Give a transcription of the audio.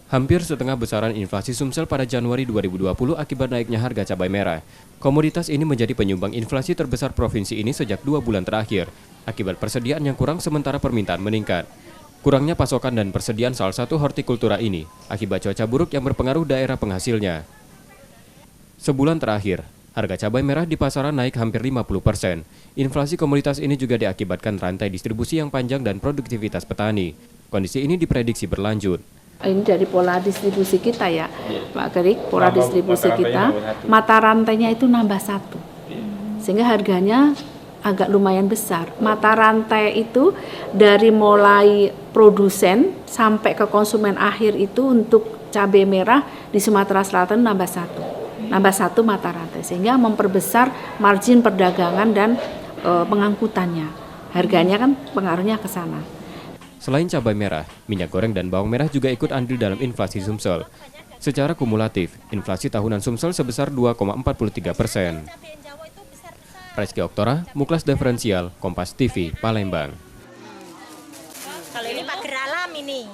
Hampir setengah besaran inflasi Sumsel pada Januari 2020 akibat naiknya harga cabai merah. Komoditas ini menjadi penyumbang inflasi terbesar provinsi ini sejak 2 bulan terakhir, akibat persediaan yang kurang sementara permintaan meningkat. Kurangnya pasokan dan persediaan salah satu hortikultura ini, akibat cuaca buruk yang berpengaruh daerah penghasilnya. Sebulan terakhir, harga cabai merah di pasaran naik hampir 50%. Inflasi komoditas ini juga diakibatkan rantai distribusi yang panjang dan produktivitas petani. Kondisi ini diprediksi berlanjut. Ini dari pola distribusi kita ya, Pak Kerik, pola distribusi kita, mata rantainya itu nambah 1, sehingga harganya agak lumayan besar. Mata rantai itu dari mulai produsen sampai ke konsumen akhir itu untuk cabai merah di Sumatera Selatan nambah 1 mata rantai, sehingga memperbesar margin perdagangan dan pengangkutannya. Harganya kan pengaruhnya ke sana. Selain cabai merah, minyak goreng dan bawang merah juga ikut andil dalam inflasi Sumsel. Secara kumulatif, inflasi tahunan Sumsel sebesar 2,43%. Reski Oktora, Muklas Diferensial, Kompas TV, Palembang. Kalau ini pagar alam ini.